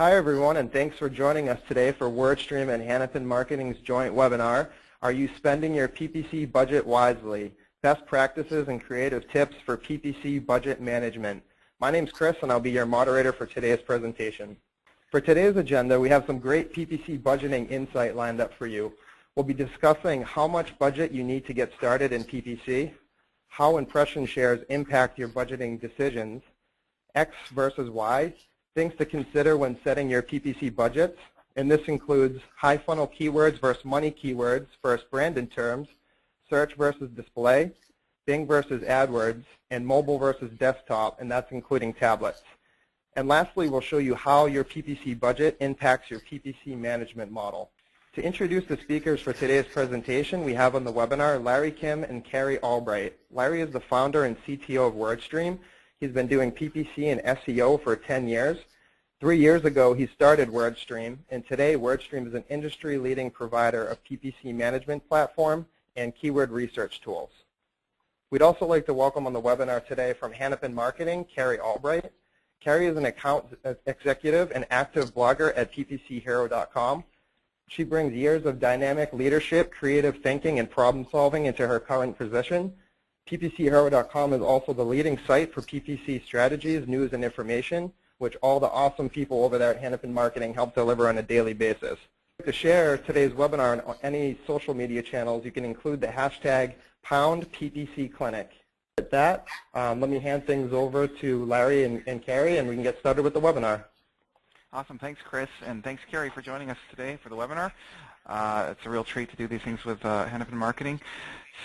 Hi everyone, and thanks for joining us today for WordStream and Hanapin Marketing's joint webinar, Are You Spending Your PPC Budget Wisely? Best Practices and Creative Tips for PPC Budget Management. My name's Chris and I'll be your moderator for today's presentation. For today's agenda, we have some great PPC budgeting insight lined up for you. We'll be discussing how much budget you need to get started in PPC, how impression shares impact your budgeting decisions, X versus Y, things to consider when setting your PPC budgets, and this includes high funnel keywords versus money keywords versus branded terms, search versus display, Bing versus AdWords, and mobile versus desktop, and that's including tablets. And lastly, we'll show you how your PPC budget impacts your PPC management model. To introduce the speakers for today's presentation, we have on the webinar Larry Kim and Carrie Albright. Larry is the founder and CTO of WordStream. He's been doing PPC and SEO for 10 years. 3 years ago, he started WordStream, and today WordStream is an industry-leading provider of PPC management platform and keyword research tools. We'd also like to welcome on the webinar today from Hanapin Marketing, Carrie Albright. Carrie is an account executive and active blogger at ppchero.com. She brings years of dynamic leadership, creative thinking, and problem solving into her current position. ppchero.com is also the leading site for PPC strategies, news, and information, which all the awesome people over there at Hanapin Marketing help deliver on a daily basis. To share today's webinar on any social media channels, you can include the hashtag #PPC Clinic. With that, let me hand things over to Larry and Carrie, and we can get started with the webinar. Awesome. Thanks, Chris, and thanks, Carrie, for joining us today for the webinar. It's a real treat to do these things with Hanapin Marketing.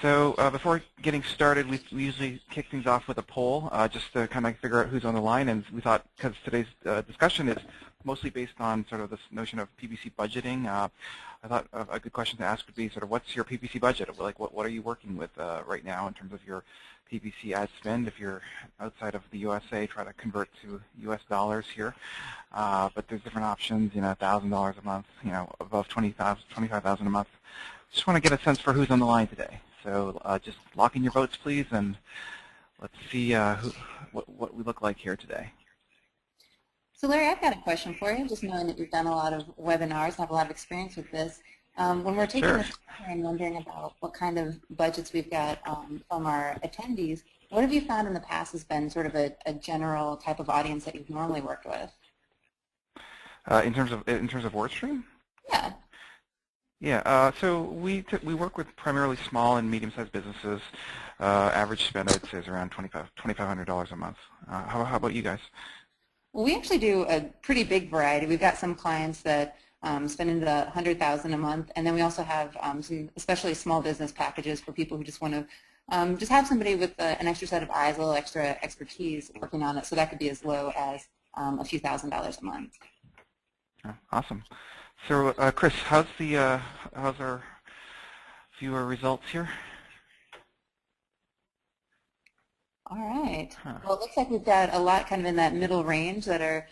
So before getting started, we usually kick things off with a poll just to kind of figure out who's on the line. And we thought, because today's discussion is mostly based on sort of this notion of PPC budgeting, I thought a good question to ask would be sort of what's your PPC budget? Like what are you working with right now in terms of your PPC ad spend? If you're outside of the USA, try to convert to US dollars here. But there's different options, $1,000 a month, above $25,000 a month. Just want to get a sense for who's on the line today. So just lock in your votes, please, and let's see what we look like here today. So Larry, I've got a question for you, just knowing that you've done a lot of webinars and have a lot of experience with this. When we're taking this and wondering about what kind of budgets we've got from our attendees, what have you found in the past has been sort of a general type of audience that you've normally worked with? In terms of WordStream? Yeah. Yeah, so we work with primarily small and medium-sized businesses. Average spend, I'd say, is around $2,500 a month. How about you guys? Well, we actually do a pretty big variety. We've got some clients that spend into the $100,000 a month, and then we also have some especially small business packages for people who just want to just have somebody with an extra set of eyes, a little extra expertise working on it. So that could be as low as a few $1,000s a month. Awesome. So, Chris, how's our viewer results here? All right. Well, it looks like we've got a lot kind of in that middle range that are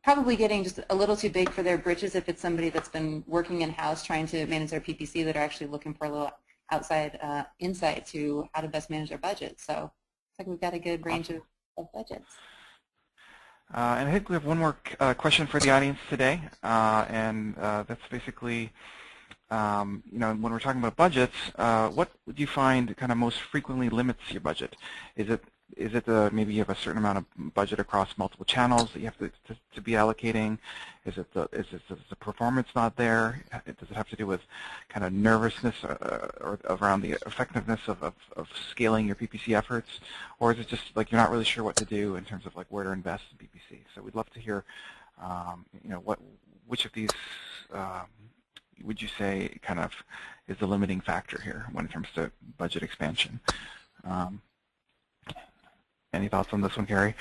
probably getting just a little too big for their britches if it's somebody that's been working in-house trying to manage their PPC that are actually looking for a little outside insight to how to best manage their budget. So, looks like we've got a good range of budgets. And I think we have one more question for the audience today, and that's basically, when we're talking about budgets, what would you find kind of most frequently limits your budget? Is it maybe you have a certain amount of budget across multiple channels that you have to be allocating? Is it the performance not there? Does it have to do with kind of nervousness or around the effectiveness of scaling your PPC efforts? Or is it just like you're not really sure what to do in terms of like where to invest in PPC? So we'd love to hear, which of these would you say kind of is the limiting factor here when it comes to budget expansion? Any thoughts on this one, Carrie?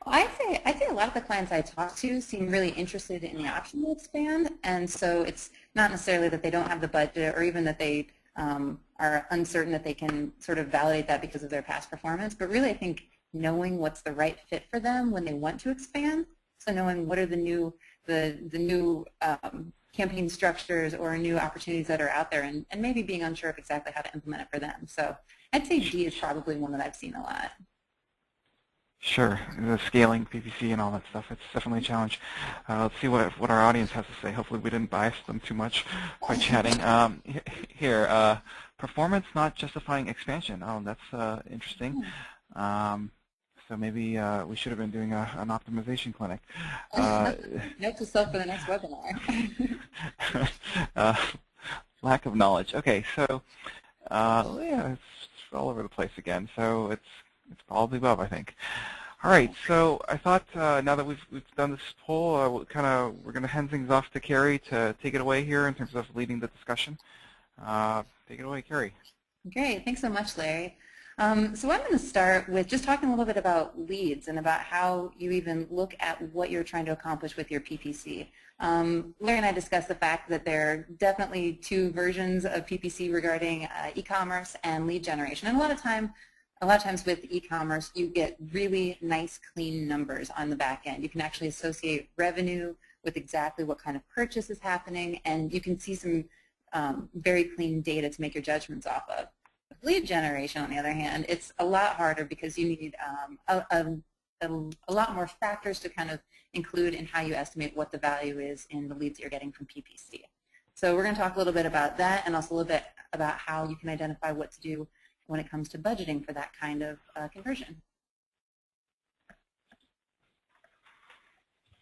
I'd say a lot of the clients I talk to seem really interested in the option to expand, and so it's not necessarily that they don't have the budget or even that they are uncertain that they can sort of validate that because of their past performance, but really I think knowing what's the right fit for them when they want to expand, so knowing what are the new campaign structures or new opportunities that are out there and maybe being unsure of exactly how to implement it for them. So I'd say D is probably one that I've seen a lot. Sure, the scaling PPC and all that stuff, it's definitely a challenge. Let's see what our audience has to say. Hopefully we didn't bias them too much by chatting. Here, performance not justifying expansion. Oh, that's interesting. So maybe we should have been doing an optimization clinic. Note to self for the next webinar. Lack of knowledge. Okay, so yeah, it's all over the place again. So it's probably above, I think. All right, so I thought now that we've done this poll, we're going to hand things off to Carrie to take it away here in terms of leading the discussion. Take it away, Carrie. Great, thanks so much, Larry. So I'm going to start with just talking a little bit about leads and about how you even look at what you're trying to accomplish with your PPC. Larry and I discussed the fact that there are definitely two versions of PPC regarding e-commerce and lead generation. And a lot of times with e-commerce, you get really nice, clean numbers on the back end. You can actually associate revenue with exactly what kind of purchase is happening, and you can see some very clean data to make your judgments off of. With lead generation, on the other hand, it's a lot harder because you need a lot more factors to kind of include in how you estimate what the value is in the leads you're getting from PPC. So we're going to talk a little bit about that and also a little bit about how you can identify what to do when it comes to budgeting for that kind of conversion.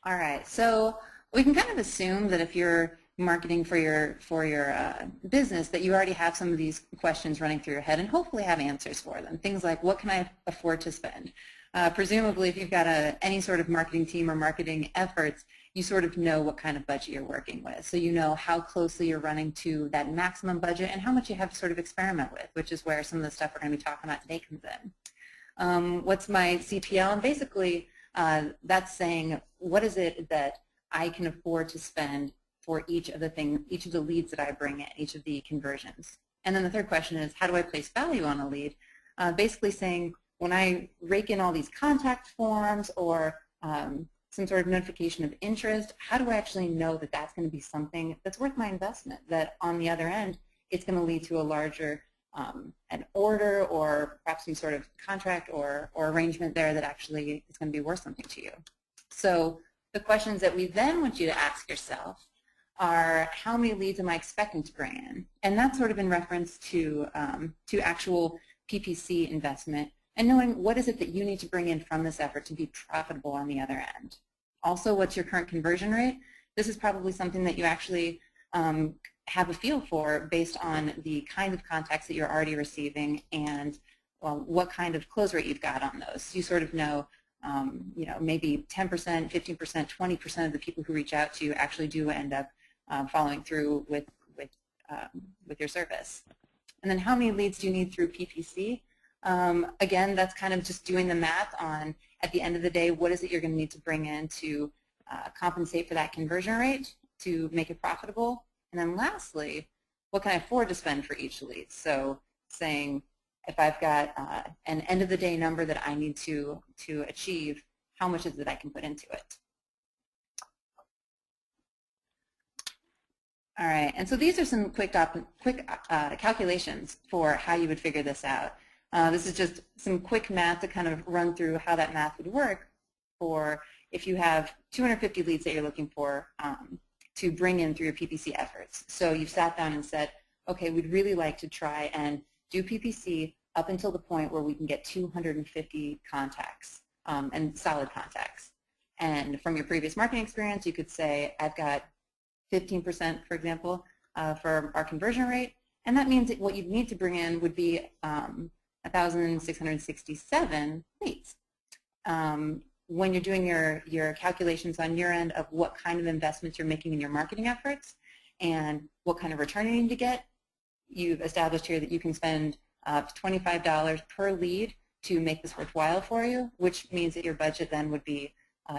All right, so we can kind of assume that if you're marketing for your business that you already have some of these questions running through your head and hopefully have answers for them. Things like, what can I afford to spend? Presumably, if you've got any sort of marketing team or marketing efforts, you sort of know what kind of budget you're working with. So you know how closely you're running to that maximum budget and how much you have to sort of experiment with, which is where some of the stuff we're going to be talking about today comes in. What's my CPL? And basically, that's saying, what is it that I can afford to spend for each of the leads that I bring in, each of the conversions. And then the third question is, how do I place value on a lead? Basically saying, when I rake in all these contact forms or some sort of notification of interest, how do I actually know that that's going to be something that's worth my investment, that on the other end, it's going to lead to a larger an order or perhaps some sort of contract or arrangement there that actually is going to be worth something to you. So the questions that we then want you to ask yourself are, how many leads am I expecting to bring in? And that's sort of in reference to actual PPC investment and knowing what is it that you need to bring in from this effort to be profitable on the other end. Also, what's your current conversion rate? This is probably something that you actually have a feel for based on the kind of contacts that you're already receiving and what kind of close rate you've got on those. You sort of know, maybe 10%, 15%, 20% of the people who reach out to you actually do end up following through with your service. And then how many leads do you need through PPC? Again, that's kind of just doing the math on, at the end of the day, what is it you're going to need to bring in to compensate for that conversion rate to make it profitable? And then lastly, what can I afford to spend for each lead? So saying, if I've got an end of the day number that I need to achieve, how much is it I can put into it? All right, and so these are some quick calculations for how you would figure this out. This is just some quick math to kind of run through how that math would work for if you have 250 leads that you're looking for to bring in through your PPC efforts. So you've sat down and said, okay, we'd really like to try and do PPC up until the point where we can get 250 contacts and solid contacts. And from your previous marketing experience, you could say, I've got 15%, for example, for our conversion rate. And that means that what you'd need to bring in would be 1,667 leads. When you're doing your calculations on your end of what kind of investments you're making in your marketing efforts and what kind of return you need to get, you've established here that you can spend $25 per lead to make this worthwhile for you, which means that your budget then would be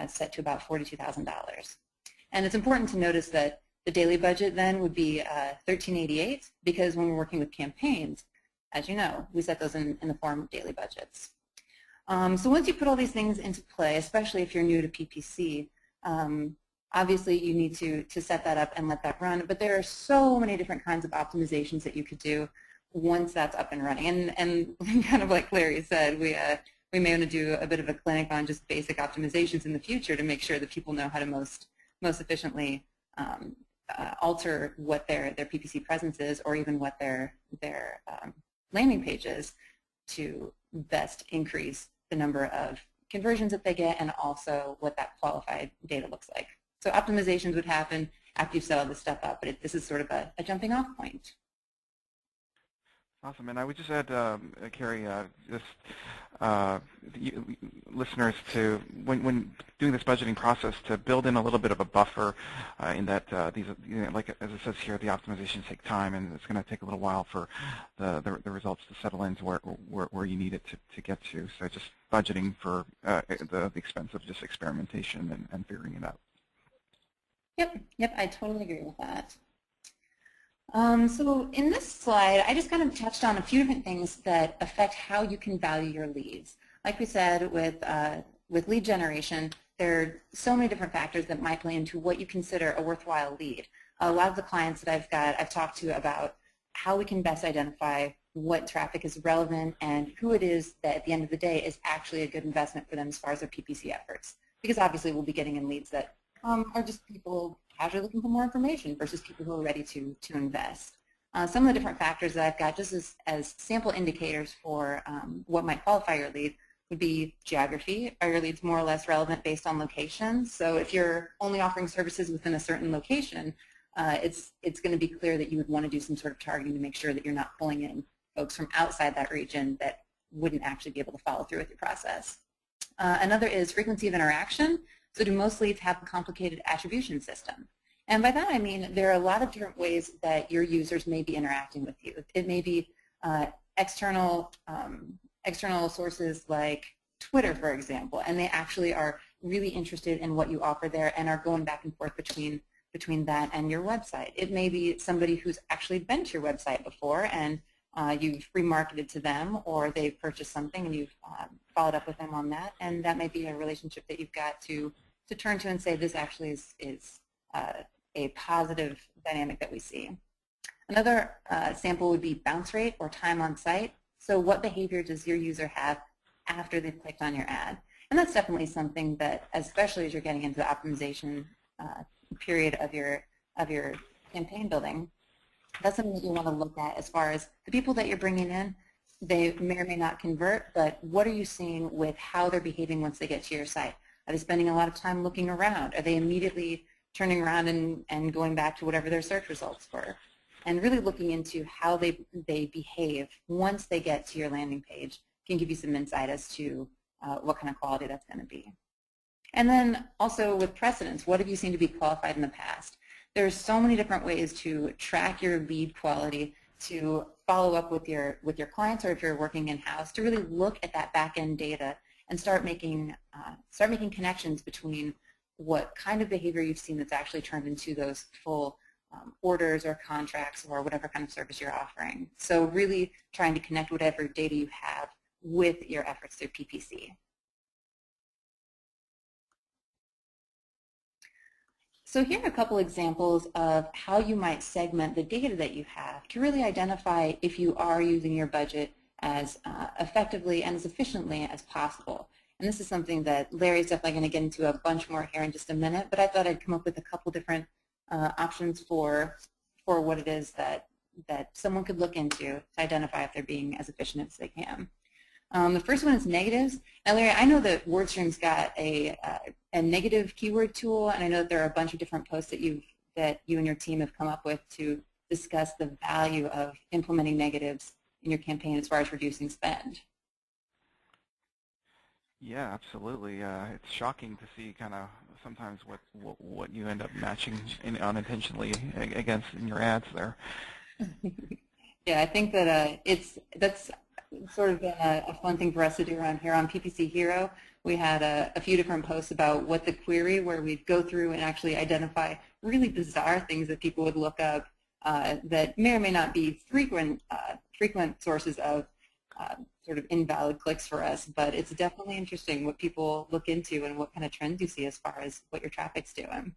set to about $42,000. And it's important to notice that the daily budget then would be $13.88 because when we're working with campaigns, as you know, we set those in the form of daily budgets. So once you put all these things into play, especially if you're new to PPC, obviously you need to set that up and let that run. But there are so many different kinds of optimizations that you could do once that's up and running. And kind of like Larry said, we we may want to do a bit of a clinic on just basic optimizations in the future to make sure that people know how to most efficiently alter what their PPC presence is, or even what their landing page is, to best increase the number of conversions that they get, and also what that qualified data looks like. So optimizations would happen after you've set all this stuff up, but this is sort of a jumping off point. Awesome, and I would just add, Carrie, listeners, to when doing this budgeting process, to build in a little bit of a buffer in that these, like as it says here, the optimizations take time, and it's going to take a little while for the results to settle into where you need it to get to. So just budgeting for the expense of just experimentation and figuring it out. Yep, I totally agree with that. So in this slide, I just kind of touched on a few different things that affect how you can value your leads. Like we said, with lead generation, there are so many different factors that might play into what you consider a worthwhile lead. A lot of the clients that I've talked to about how we can best identify what traffic is relevant and who it is that at the end of the day is actually a good investment for them as far as their PPC efforts. Because obviously we'll be getting in leads that are just people casually looking for more information versus people who are ready to invest. Some of the different factors that I've got just as sample indicators for what might qualify your lead would be geography. Are your leads more or less relevant based on location? So if you're only offering services within a certain location, it's going to be clear that you would want to do some sort of targeting to make sure that you're not pulling in folks from outside that region that wouldn't actually be able to follow through with your process. Another is frequency of interaction. So do most leads have a complicated attribution system? And by that I mean there are a lot of different ways that your users may be interacting with you. It may be external sources like Twitter, for example, and they actually are really interested in what you offer there and are going back and forth between that and your website. It may be somebody who's actually been to your website before and you've remarketed to them, or they've purchased something and you've followed up with them on that, and that may be a relationship that you've got to turn to and say this actually is a positive dynamic that we see. Another sample would be bounce rate or time on site. So what behavior does your user have after they've clicked on your ad? And that's definitely something that, especially as you're getting into the optimization period of your campaign building, that's something that you want to look at as far as the people that you're bringing in. They may or may not convert, but what are you seeing with how they're behaving once they get to your site? Are they spending a lot of time looking around? Are they immediately turning around and going back to whatever their search results were? And really looking into how they behave once they get to your landing page can give you some insight as to what kind of quality that's going to be. And then also with precedents, what have you seen to be qualified in the past? There's so many different ways to track your lead quality, to follow up with your clients, or if you're working in-house, to really look at that back-end data and start making connections between what kind of behavior you've seen that's actually turned into those full orders or contracts or whatever kind of service you're offering. So really trying to connect whatever data you have with your efforts through PPC. So here are a couple examples of how you might segment the data that you have to really identify if you are using your budget as effectively and as efficiently as possible. And this is something that Larry's definitely going to get into a bunch more here in just a minute, but I thought I'd come up with a couple different options for what it is that someone could look into to identify if they're being as efficient as they can. The first one is negatives. Now, Larry, I know that WordStream's got a negative keyword tool, and I know that there are a bunch of different posts that you and your team have come up with to discuss the value of implementing negatives in your campaign as far as reducing spend. Yeah, absolutely. It's shocking to see kind of sometimes what you end up matching unintentionally against in your ads there. Yeah, I think that that's sort of been a fun thing for us to do around here on PPC Hero. We had a few different posts about what the query, where we'd go through and actually identify really bizarre things that people would look up that may or may not be frequent sources of sort of invalid clicks for us, but it's definitely interesting what people look into and what kind of trends you see as far as what your traffic's doing.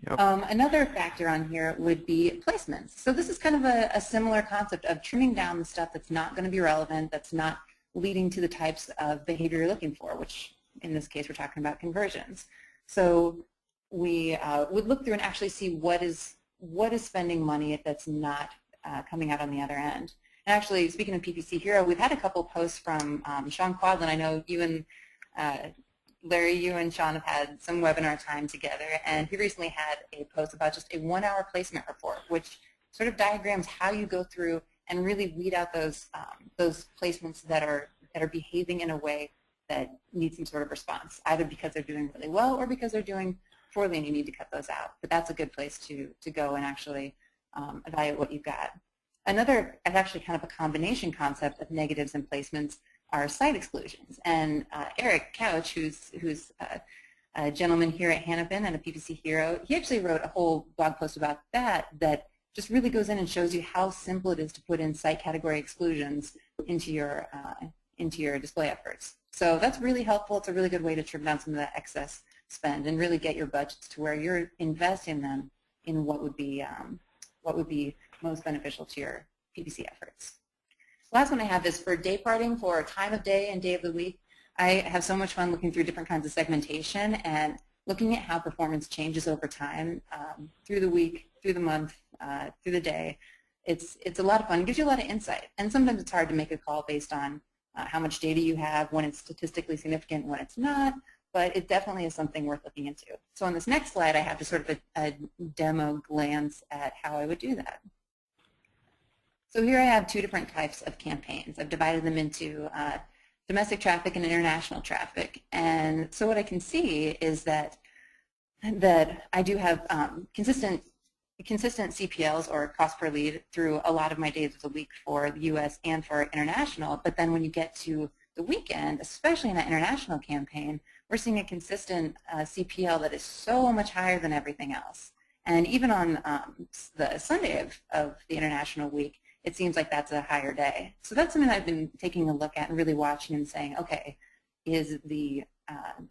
Yep. Another factor on here would be placements. So this is kind of a similar concept of trimming down the stuff that's not going to be relevant, that's not leading to the types of behavior you're looking for, which in this case we're talking about conversions. So we would look through and actually see what is spending money that's not coming out on the other end. And actually, speaking of PPC Hero, we've had a couple posts from Sean Quadlin. I know you and Larry, you and Sean have had some webinar time together, and he recently had a post about just a 1-hour placement report, which sort of diagrams how you go through and really weed out those placements that are behaving in a way that needs some sort of response, either because they're doing really well or because they're doing poorly and you need to cut those out. But that's a good place to go and actually evaluate what you've got. Another, actually kind of a combination concept of negatives and placements are site exclusions. And Eric Couch, who's a gentleman here at Hanapin and a PPC hero, he actually wrote a whole blog post about that just really goes in and shows you how simple it is to put in site category exclusions into your display efforts. So that's really helpful. It's a really good way to trim down some of that excess spend and really get your budgets to where you're investing them in what would be most beneficial to your PPC efforts. Last one I have is for day parting, for time of day and day of the week. I have so much fun looking through different kinds of segmentation and looking at how performance changes over time, through the week, through the month, through the day. It's a lot of fun. It gives you a lot of insight. And sometimes it's hard to make a call based on how much data you have, when it's statistically significant, when it's not, but it definitely is something worth looking into. So on this next slide, I have just sort of a demo glance at how I would do that. So here I have two different types of campaigns. I've divided them into domestic traffic and international traffic. And so what I can see is that I do have consistent CPLs, or cost per lead, through a lot of my days of the week for the U.S. and for international. But then when you get to the weekend, especially in an international campaign, we're seeing a consistent CPL that is so much higher than everything else. And even on the Sunday of the international week, it seems like that's a higher day. So that's something I've been taking a look at and really watching and saying, okay, is the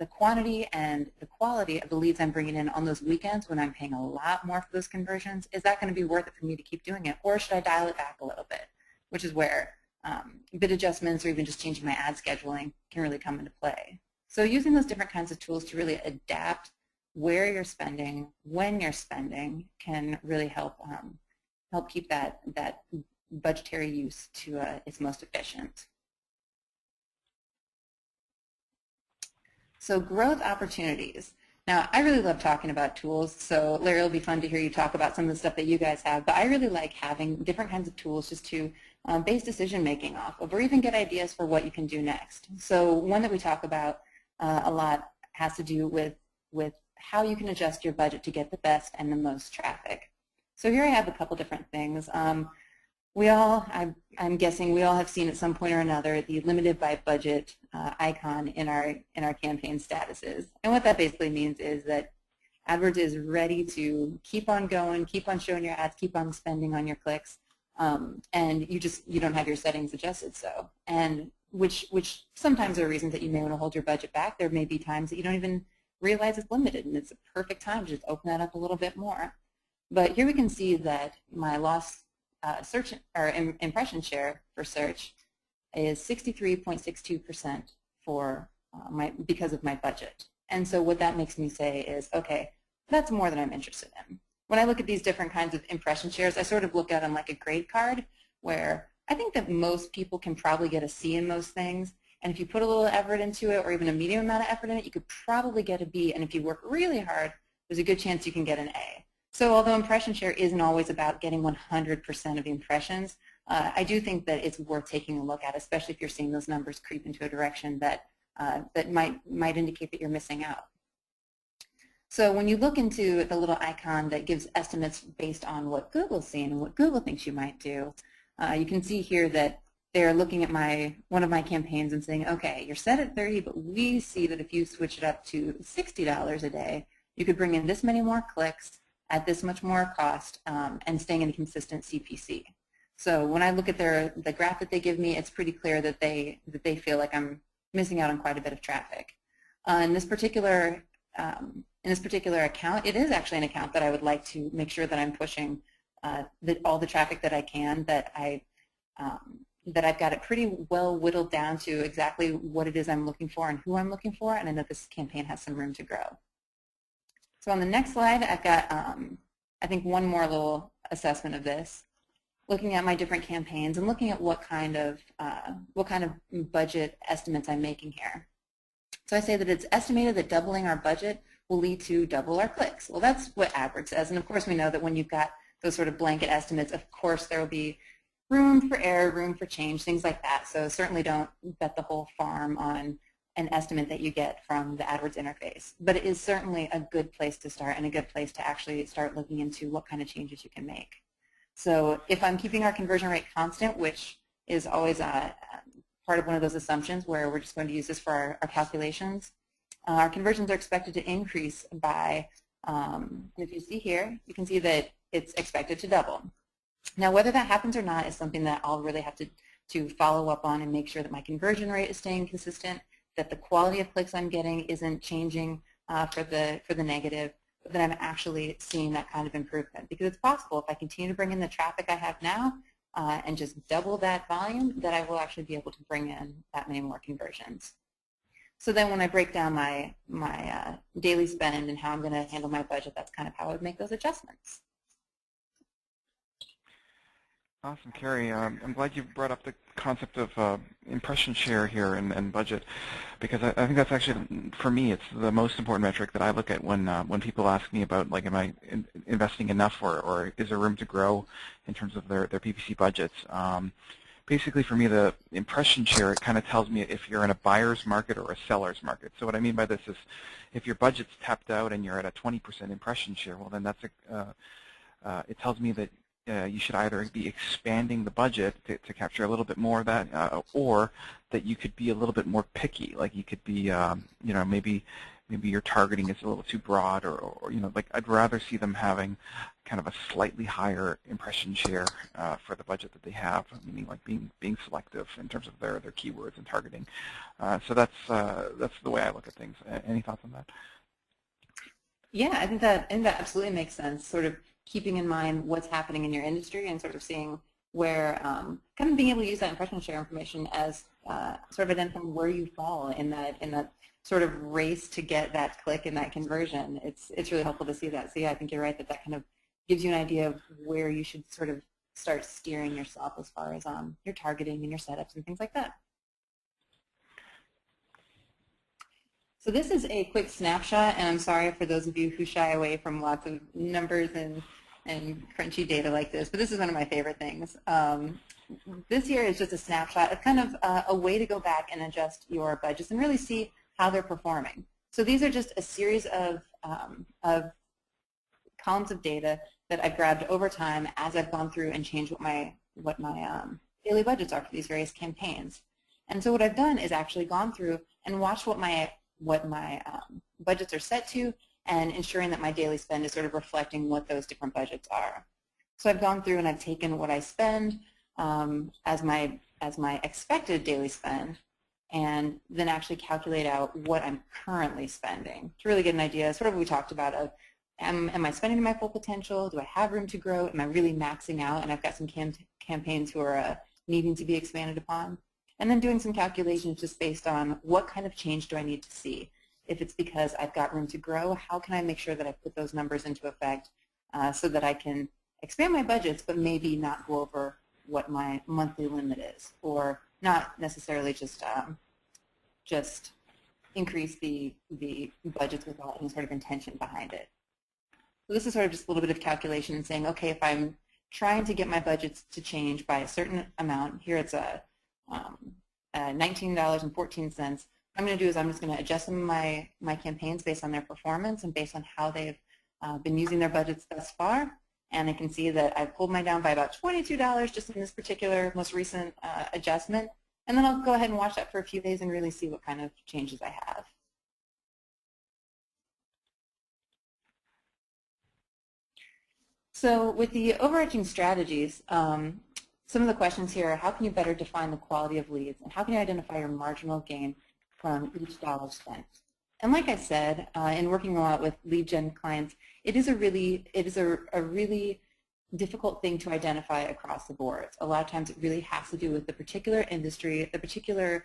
quantity and the quality of the leads I'm bringing in on those weekends when I'm paying a lot more for those conversions, is that going to be worth it for me to keep doing it, or should I dial it back a little bit, which is where bid adjustments or even just changing my ad scheduling can really come into play. So using those different kinds of tools to really adapt where you're spending, when you're spending, can really help keep that budgetary use to its most efficient. So growth opportunities. Now, I really love talking about tools, so Larry, it'll be fun to hear you talk about some of the stuff that you guys have, but I really like having different kinds of tools just to base decision-making off of, or even get ideas for what you can do next. So one that we talk about a lot has to do with how you can adjust your budget to get the best and the most traffic. So here I have a couple different things. I'm guessing we all have seen at some point or another the limited by budget icon in our campaign statuses. And what that basically means is that AdWords is ready to keep on going, keep on showing your ads, keep on spending on your clicks, and you don't have your settings adjusted so. And which sometimes are reasons that you may want to hold your budget back. There may be times that you don't even realize it's limited, and it's a perfect time to just open that up a little bit more. But here we can see that my loss search or impression share for search is 63.62% for because of my budget. And so what that makes me say is, okay, that's more than I'm interested in. When I look at these different kinds of impression shares, I sort of look at them like a grade card, where I think that most people can probably get a C in most things. And if you put a little effort into it, or even a medium amount of effort in it, you could probably get a B. And if you work really hard, there's a good chance you can get an A. So although impression share isn't always about getting 100% of the impressions, I do think that it's worth taking a look at, especially if you're seeing those numbers creep into a direction that might indicate that you're missing out. So when you look into the little icon that gives estimates based on what Google's seeing and what Google thinks you might do, you can see here that they're looking at one of my campaigns and saying, okay, you're set at 30, but we see that if you switch it up to $60 a day, you could bring in this many more clicks at this much more cost, and staying in a consistent CPC. So when I look at the graph that they give me, it's pretty clear that they feel like I'm missing out on quite a bit of traffic. In this particular account, it is actually an account that I would like to make sure that I'm pushing all the traffic that I can, that I that I've got it pretty well whittled down to exactly what it is I'm looking for and who I'm looking for, and I know this campaign has some room to grow. So on the next slide, I've got, I think, one more little assessment of this, looking at my different campaigns and looking at what kind of budget estimates I'm making here. So I say that it's estimated that doubling our budget will lead to double our clicks. Well, that's what AdWords says, and of course we know that when you've got those sort of blanket estimates, of course there will be room for error, room for change, things like that. So certainly don't bet the whole farm on an estimate that you get from the AdWords interface. But it is certainly a good place to start and a good place to actually start looking into what kind of changes you can make. So if I'm keeping our conversion rate constant, which is always part of one of those assumptions where we're just going to use this for our calculations, our conversions are expected to increase by, if you see here, you can see that it's expected to double. Now, whether that happens or not is something that I'll really have to follow up on and make sure that my conversion rate is staying consistent, that the quality of clicks I'm getting isn't changing for the negative, but that I'm actually seeing that kind of improvement. Because it's possible if I continue to bring in the traffic I have now and just double that volume, that I will actually be able to bring in that many more conversions. So then when I break down my daily spend and how I'm going to handle my budget, that's kind of how I would make those adjustments. Awesome, Carrie. I'm glad you brought up the concept of impression share here and budget, because I think that's actually, for me, it's the most important metric that I look at when people ask me about, like, am I investing enough or is there room to grow in terms of their PPC budgets. Basically, for me, the impression share, it kind of tells me if you're in a buyer's market or a seller's market. So what I mean by this is if your budget's tapped out and you're at a 20% impression share, well, then that's it tells me that you should either be expanding the budget to capture a little bit more of that, or that you could be a little bit more picky. Like you could be, you know, maybe your targeting is a little too broad, or you know, like I'd rather see them having kind of a slightly higher impression share for the budget that they have, meaning like being selective in terms of their keywords and targeting. So that's the way I look at things. Any thoughts on that? Yeah, I think that absolutely makes sense. Sort of keeping in mind what's happening in your industry and sort of seeing where, kind of being able to use that impression share information as sort of identifying where you fall in that sort of race to get that click and that conversion. It's really helpful to see that. So yeah, I think you're right that kind of gives you an idea of where you should sort of start steering yourself as far as your targeting and your setups and things like that. So this is a quick snapshot, and I'm sorry for those of you who shy away from lots of numbers and crunchy data like this, but this is one of my favorite things. This here is just a snapshot of kind of a way to go back and adjust your budgets and really see how they're performing. So these are just a series of columns of data that I've grabbed over time as I've gone through and changed what my daily budgets are for these various campaigns. And so what I've done is actually gone through and watched what my budgets are set to, and ensuring that my daily spend is sort of reflecting what those different budgets are. So I've gone through and I've taken what I spend as my expected daily spend, and then actually calculate out what I'm currently spending to really get an idea, sort of what we talked about, of am I spending to my full potential? Do I have room to grow? Am I really maxing out? And I've got some campaigns who are needing to be expanded upon. And then doing some calculations just based on what kind of change do I need to see. If it's because I've got room to grow, how can I make sure that I put those numbers into effect so that I can expand my budgets but maybe not go over what my monthly limit is, or not necessarily just increase the budgets without any sort of intention behind it. So this is sort of just a little bit of calculation and saying, okay, if I'm trying to get my budgets to change by a certain amount, here it's $19.14. What I'm going to do is I'm just going to adjust some of my campaigns based on their performance and based on how they've been using their budgets thus far. And I can see that I've pulled mine down by about $22 just in this particular most recent adjustment. And then I'll go ahead and watch that for a few days and really see what kind of changes I have. So with the overarching strategies, some of the questions here are, how can you better define the quality of leads, and how can you identify your marginal gain from each dollar spent? And like I said, in working a lot with lead gen clients, it is a really difficult thing to identify across the board. A lot of times it really has to do with the particular industry, the particular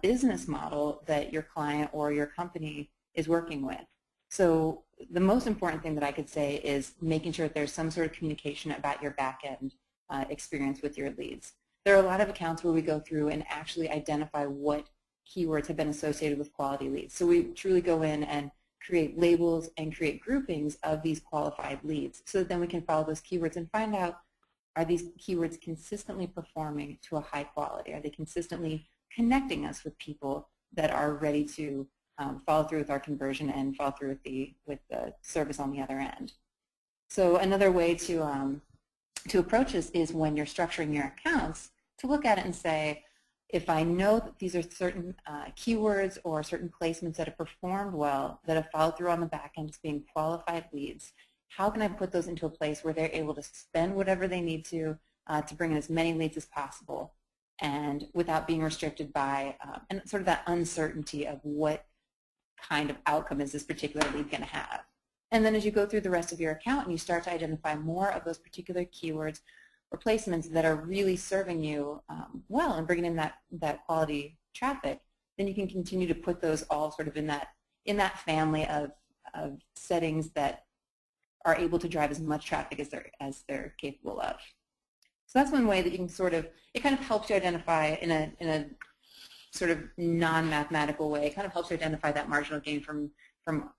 business model that your client or your company is working with. So the most important thing that I could say is making sure that there's some sort of communication about your back-end experience with your leads. There are a lot of accounts where we go through and actually identify what keywords have been associated with quality leads. So we truly go in and create labels and create groupings of these qualified leads so that then we can follow those keywords and find out, are these keywords consistently performing to a high quality? Are they consistently connecting us with people that are ready to follow through with our conversion and follow through with the service on the other end? So another way to approach this is when you're structuring your accounts to look at it and say, if I know that these are certain keywords or certain placements that have performed well, that have followed through on the back end as being qualified leads, how can I put those into a place where they're able to spend whatever they need to bring in as many leads as possible, and without being restricted by and sort of that uncertainty of what kind of outcome is this particular lead going to have. And then as you go through the rest of your account and you start to identify more of those particular keywords or placements that are really serving you well and bringing in that quality traffic, then you can continue to put those all sort of in that family of settings that are able to drive as much traffic as they're capable of. So that's one way that you can sort of, it kind of helps you identify in a sort of non-mathematical way. It kind of helps you identify that marginal gain from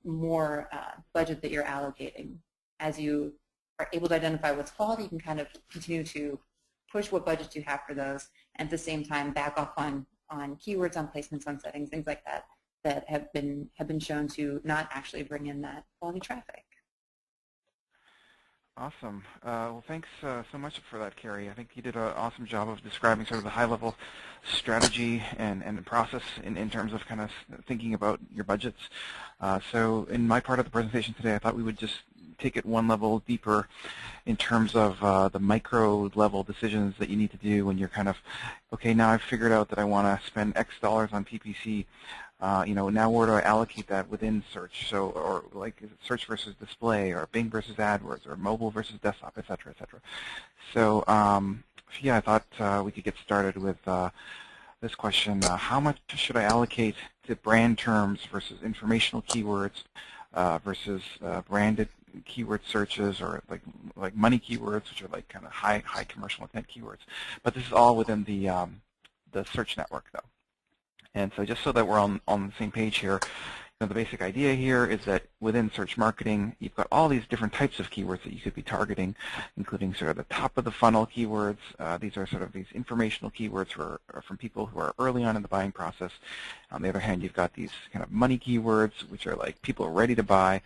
more budget that you're allocating. As you are able to identify what's quality, you can kind of continue to push what budgets you have for those, and at the same time back off on keywords, on placements, on settings, things like that that have been shown to not actually bring in that quality traffic. Awesome. Well, thanks so much for that, Carrie. I think you did an awesome job of describing sort of the high-level strategy and process in terms of kind of thinking about your budgets. So in my part of the presentation today, I thought we would just take it one level deeper in terms of the micro-level decisions that you need to do when you're kind of, okay, now I've figured out that I want to spend X dollars on PPC. Now where do I allocate that within search? So, or like is it search versus display, or Bing versus AdWords, or mobile versus desktop, et cetera, et cetera. So, yeah, I thought we could get started with this question: how much should I allocate to brand terms versus informational keywords versus branded keyword searches, or like money keywords, which are like kind of high commercial intent keywords? But this is all within the search network, though. And so just so that we're on the same page here, the basic idea here is that within search marketing, you've got all these different types of keywords that you could be targeting, including sort of the top of the funnel keywords. These are sort of these informational keywords from people who are early on in the buying process. On the other hand, you've got these kind of money keywords, which are like people ready to buy.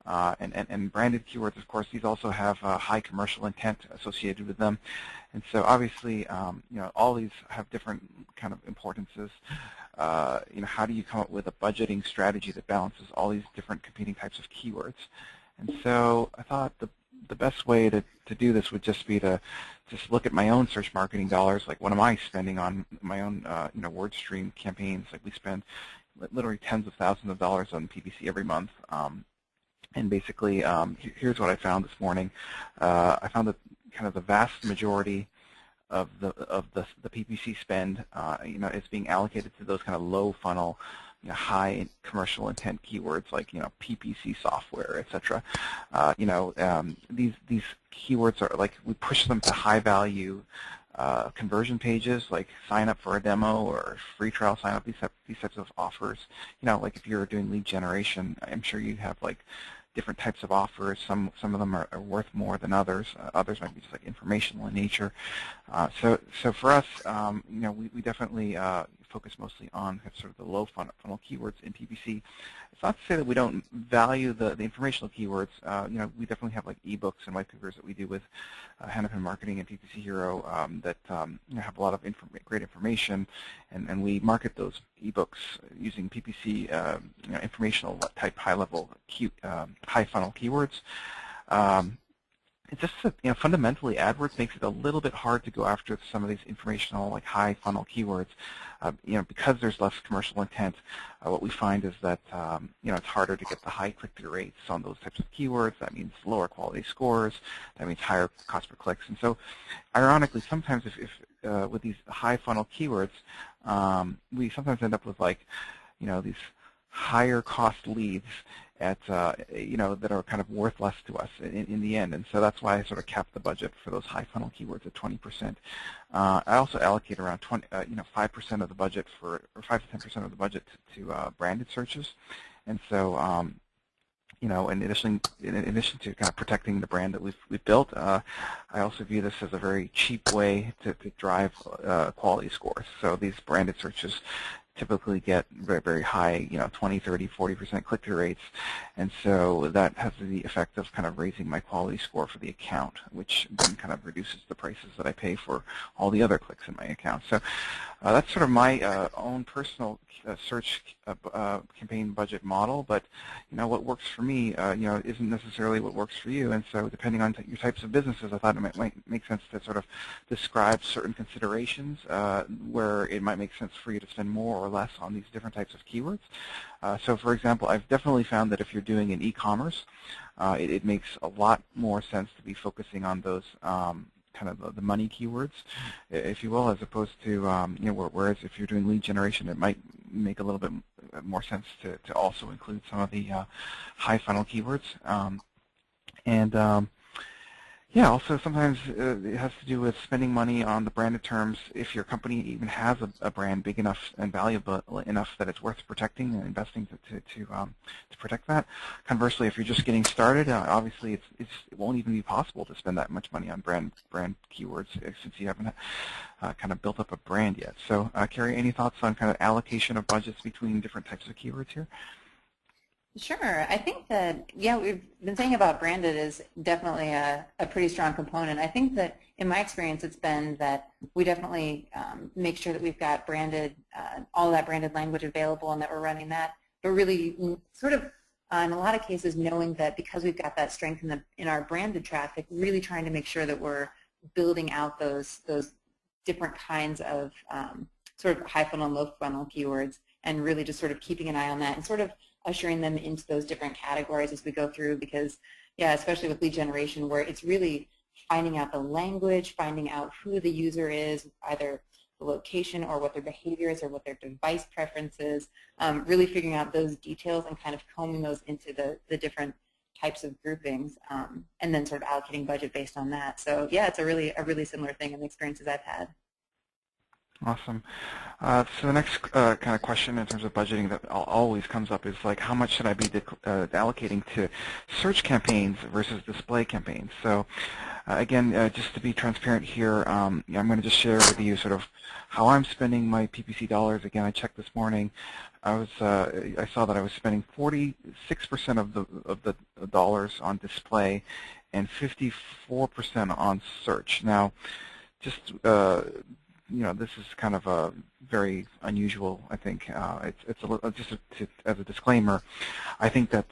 And branded keywords, of course, these also have high commercial intent associated with them. And so obviously, all these have different kind of importances. How do you come up with a budgeting strategy that balances all these different competing types of keywords? And so I thought the best way to do this would just be to just look at my own search marketing dollars. Like, what am I spending on my own WordStream campaigns? Like, we spend literally tens of thousands of dollars on PPC every month. And basically, here's what I found this morning. I found that kind of the vast majority of the PPC spend, is being allocated to those kind of low funnel, high commercial intent keywords like PPC software, etc. These keywords are like, we push them to high value conversion pages, like sign up for a demo or free trial sign up. These types of offers. Like if you're doing lead generation, I'm sure you have like different types of offers. Some of them are worth more than others. Others might be just like informational in nature. So for us, we definitely focus mostly on sort of the low funnel keywords in PPC. It's not to say that we don't value the informational keywords. We definitely have like ebooks and white papers that we do with Hanapin Marketing and PPC Hero that have a lot of great information, and we market those ebooks using PPC informational type high level high funnel keywords. it's just that, fundamentally, AdWords makes it a little bit hard to go after some of these informational, like high funnel keywords. Because there's less commercial intent, what we find is that, it's harder to get the high click-through rates on those types of keywords. That means lower quality scores. That means higher cost per clicks. And so, ironically, sometimes if with these high funnel keywords, we sometimes end up with these higher cost leads at that are kind of worth less to us in the end, and so that's why I sort of capped the budget for those high funnel keywords at 20%. I also allocate around 5% of the budget or 5 to 10% of the budget to branded searches, and so in addition to kind of protecting the brand that we've built, I also view this as a very cheap way to drive quality scores. So these branded searches typically get very, very high, 20, 30, 40% click-through rates, and so that has the effect of kind of raising my quality score for the account, which then kind of reduces the prices that I pay for all the other clicks in my account. So that's sort of my own personal search campaign budget model, but what works for me, isn't necessarily what works for you, and so depending on your types of businesses, I thought it might make sense to sort of describe certain considerations where it might make sense for you to spend more or less on these different types of keywords. So for example, I've definitely found that if you're doing an e-commerce, it makes a lot more sense to be focusing on those kind of the money keywords, if you will, as opposed to, whereas if you're doing lead generation, it might make a little bit more sense to also include some of the high funnel keywords. Yeah, also sometimes it has to do with spending money on the branded terms if your company even has a brand big enough and valuable enough that it's worth protecting and investing to protect that. Conversely, if you're just getting started, obviously it won't even be possible to spend that much money on brand keywords since you haven't kind of built up a brand yet. So, Carrie, any thoughts on kind of allocation of budgets between different types of keywords here? Sure. I think that, yeah, we've been saying about branded is definitely a pretty strong component. I think that in my experience, it's been that we definitely make sure that we've got branded, all that branded language available and that we're running that, but really sort of in a lot of cases knowing that because we've got that strength in our branded traffic, really trying to make sure that we're building out those different kinds of sort of high funnel and low funnel keywords and really just sort of keeping an eye on that and sort of ushering them into those different categories as we go through because, yeah, especially with lead generation where it's really finding out the language, finding out who the user is, either the location or what their behavior is or what their device preference is, really figuring out those details and kind of combing those into the different types of groupings and then sort of allocating budget based on that. So, yeah, it's a really similar thing in the experiences I've had. Awesome. So the next kind of question in terms of budgeting that always comes up is like, how much should I be allocating to search campaigns versus display campaigns? So again, just to be transparent here, I'm going to just share with you sort of how I'm spending my PPC dollars. Again, I checked this morning. I saw that I was spending 46% of the dollars on display and 54% on search. Now, just this is kind of a very unusual, I think. It's a little, just as a disclaimer, I think that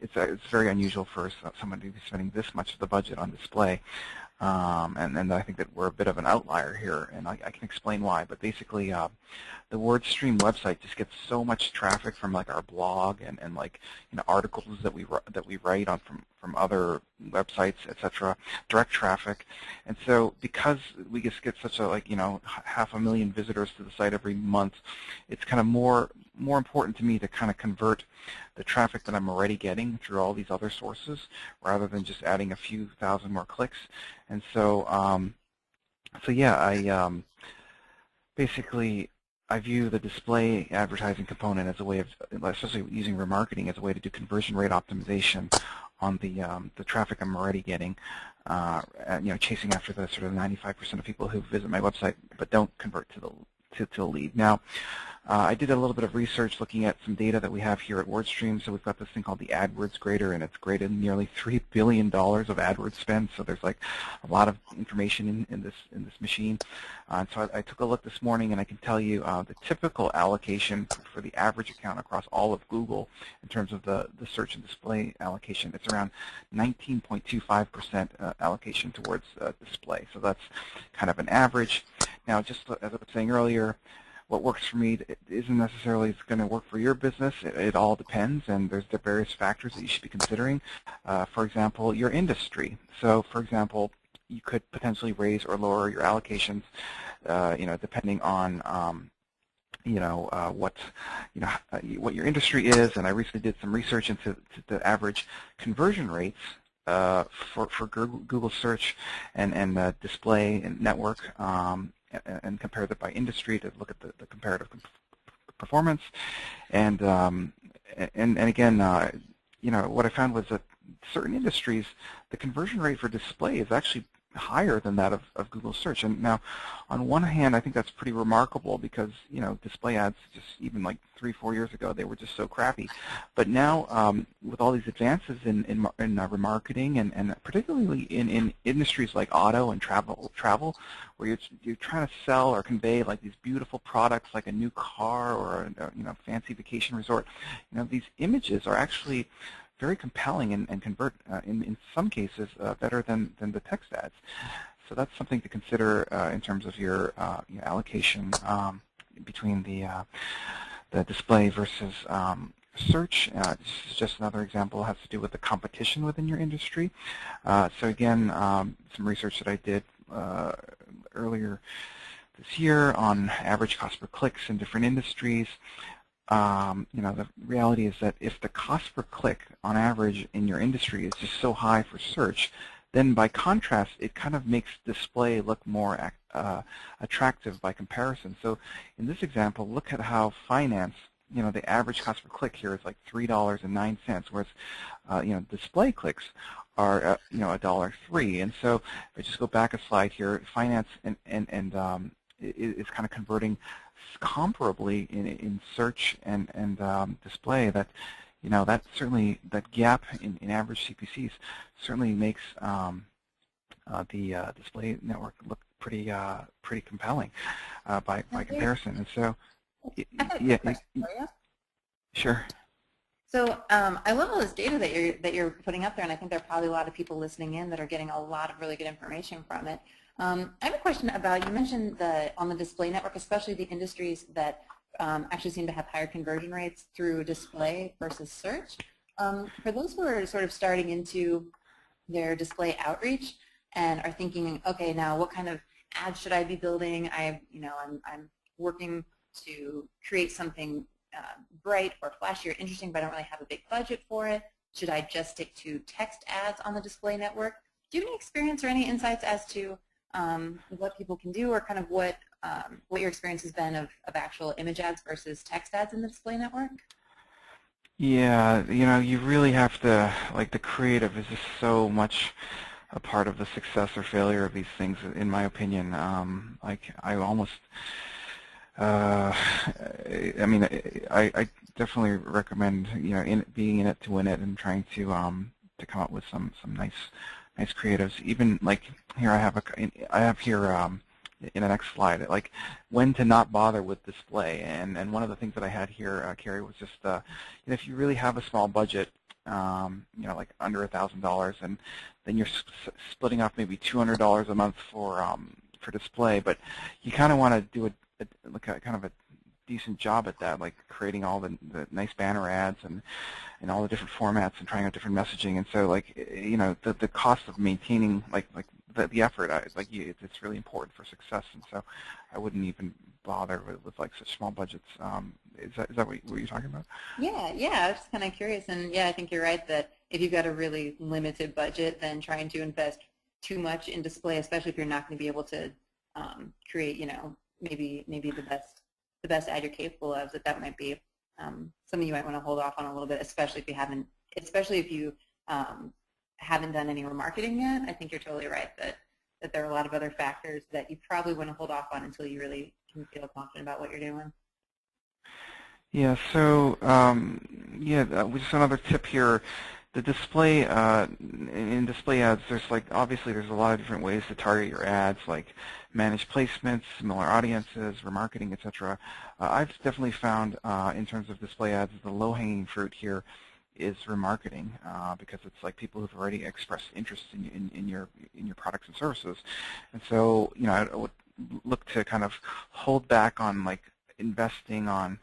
it's very unusual for someone to be spending this much of the budget on display. And I think that we're a bit of an outlier here, and I can explain why. But basically, the WordStream website just gets so much traffic from like our blog and like articles that we write on from other websites, etc. Direct traffic, and so because we just get such a 500,000 visitors to the site every month, it's kind of more important to me to kind of convert the traffic that I'm already getting through all these other sources rather than just adding a few thousand more clicks. And so, yeah, I view the display advertising component as a way of, especially using remarketing, as a way to do conversion rate optimization on the traffic I'm already getting. Chasing after the sort of 95% of people who visit my website but don't convert to to a lead. Now, I did a little bit of research looking at some data that we have here at WordStream. So we've got this thing called the AdWords grader, and it's graded nearly $3 billion of AdWords spend. So there's like a lot of information in this machine. And so I took a look this morning, and I can tell you the typical allocation for the average account across all of Google in terms of the search and display allocation. It's around 19.25% allocation towards display. So that's kind of an average. Now, just as I was saying earlier, what works for me isn't necessarily going to work for your business. It all depends, and there's the various factors that you should be considering. For example, your industry. So, for example, you could potentially raise or lower your allocations, depending on what your industry is. And I recently did some research into the average conversion rates for Google search and display and network. And compare that by industry to look at the comparative performance, and again, what I found was that certain industries, the conversion rate for display is actually higher than that of Google search. And now, on one hand, I think that's pretty remarkable because display ads just even like 3-4 years ago, they were just so crappy. But now, with all these advances in remarketing and particularly in industries like auto and travel, where you're trying to sell or convey like these beautiful products like a new car or a fancy vacation resort, these images are actually very compelling and convert in some cases better than the text ads. So that's something to consider in terms of your allocation between the display versus search. This is just another example. It has to do with the competition within your industry. So again, some research that I did earlier this year on average cost per clicks in different industries. The reality is that if the cost per click on average in your industry is just so high for search, then by contrast, it kind of makes display look more attractive by comparison. So in this example, look at how finance, the average cost per click here is like $3.09, whereas display clicks are $1.03. And so if I just go back a slide here, finance is kind of converting comparably in search and display. That that certainly, that gap in average CPCs certainly makes the display network look pretty compelling by comparison. And so yeah, sure. So I love all this data that you're putting up there, and I think there are probably a lot of people listening in that are getting a lot of really good information from it. I have a question about, you mentioned on the display network, especially the industries that actually seem to have higher conversion rates through display versus search. For those who are sort of starting into their display outreach and are thinking, okay, now what kind of ads should I be building? I'm working to create something bright or flashy or interesting, but I don't really have a big budget for it. Should I just stick to text ads on the display network? Do you have any experience or any insights as to what people can do, or kind of what your experience has been of actual image ads versus text ads in the display network? Yeah, you really have to, like, the creative is just so much a part of the success or failure of these things, in my opinion. Like, I almost, I definitely recommend, being in it to win it and trying to come up with some nice creatives. Even like here, I have here in the next slide, like when to not bother with display. And one of the things that I had here, Carrie, was just if you really have a small budget, like under $1,000, and then you're splitting off maybe $200 a month for display, but you kind of want to do kind of a decent job at that, like creating all the nice banner ads and all the different formats and trying out different messaging. And so, like, the cost of maintaining like the effort, it's really important for success. And so I wouldn't even bother with like such small budgets. Is that what you're talking about? Yeah, I was just kind of curious, and yeah, I think you're right that if you've got a really limited budget, then trying to invest too much in display, especially if you're not going to be able to create, maybe the best ad you're capable of, that might be something you might want to hold off on a little bit, especially if you haven't done any remarketing yet. I think you're totally right that there are a lot of other factors that you probably want to hold off on until you really can feel confident about what you're doing. Yeah, so just another tip here. The display, in display ads, obviously there's a lot of different ways to target your ads, like managed placements, similar audiences, remarketing, etc. I've definitely found, in terms of display ads, the low-hanging fruit here is remarketing, because it's like people who've already expressed interest in your products and services, and so I would look to kind of hold back on like investing on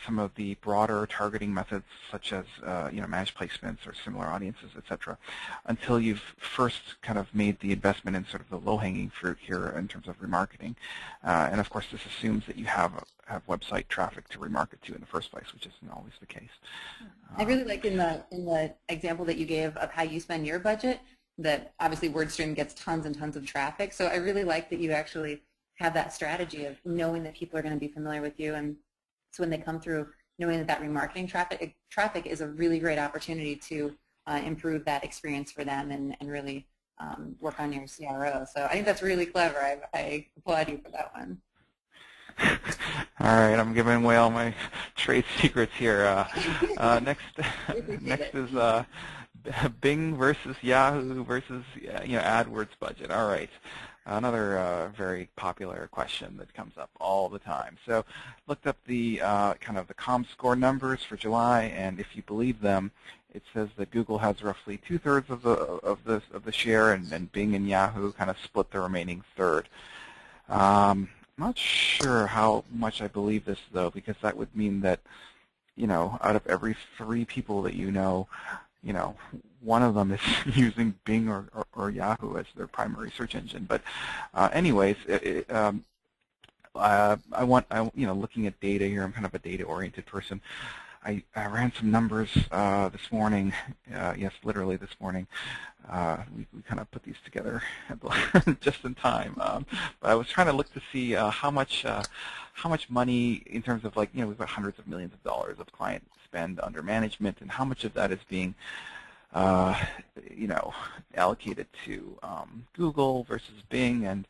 some of the broader targeting methods, such as managed placements or similar audiences, etc., until you've first kind of made the investment in sort of the low-hanging fruit here in terms of remarketing. And of course, this assumes that you have website traffic to remarket to in the first place, which isn't always the case. I really like in the example that you gave of how you spend your budget, that obviously WordStream gets tons and tons of traffic. So I really like that you actually have that strategy of knowing that people are going to be familiar with you, and so when they come through, knowing that remarketing traffic is a really great opportunity to improve that experience for them and really work on your CRO. So I think that's really clever. I applaud you for that one. All right, I'm giving away all my trade secrets here. Next is Bing versus Yahoo versus AdWords budget. All right. Another very popular question that comes up all the time. So, looked up the kind of the ComScore numbers for July, and if you believe them, it says that Google has roughly 2/3 of the share, and Bing and Yahoo kind of split the remaining third. I'm not sure how much I believe this though, because that would mean that out of every 3 people that one of them is using Bing or Yahoo as their primary search engine. But anyways, looking at data here, I'm kind of a data-oriented person. I ran some numbers this morning. Yes, literally this morning. We kind of put these together just in time. But I was trying to look to see how much money, in terms of we've got hundreds of millions of dollars of client spend under management, and how much of that is being allocated to Google versus Bing, and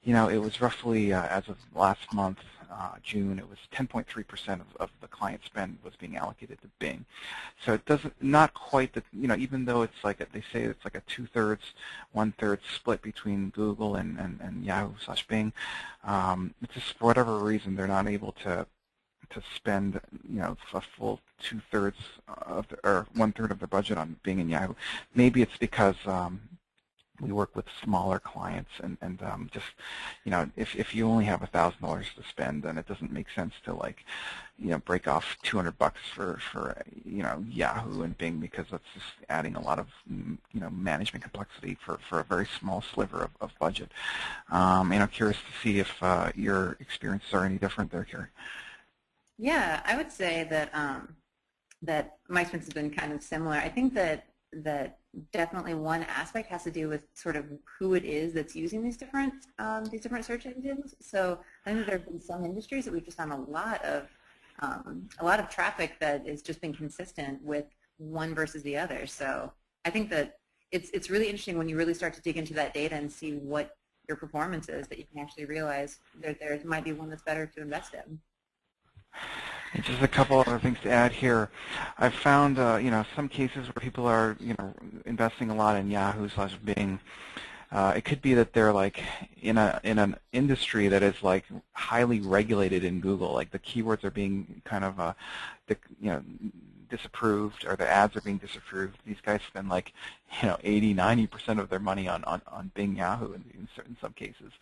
it was roughly as of last month, June, it was 10.3% of the client spend was being allocated to Bing. So it not quite that, even though it's they say it's like a 2/3, 1/3 split between Google and Yahoo/Bing. It's just for whatever reason they're not able to spend a full 2/3 or 1/3 of their budget on Bing and Yahoo. Maybe it's because we work with smaller clients, and just if you only have $1,000 to spend, then it doesn't make sense to break off $200 for Yahoo and Bing, because that's just adding a lot of management complexity for a very small sliver of budget. I'm curious to see if your experiences are any different there, Carrie. Yeah, I would say that that my experience has been kind of similar. I think that definitely one aspect has to do with sort of who it is that's using these different search engines. So I think there have been some industries that we've just found a lot of traffic that has just been consistent with one versus the other. So I think that it's really interesting when you really start to dig into that data and see what your performance is, that you can actually realize that there might be one that's better to invest in. And just a couple other things to add here. I've found, some cases where people are, investing a lot in Yahoo/Bing. It could be that they're in an industry that is highly regulated in Google. Like the keywords are being kind of, disapproved, or the ads are being disapproved. These guys spend 80, 90% of their money on Bing, Yahoo in some cases.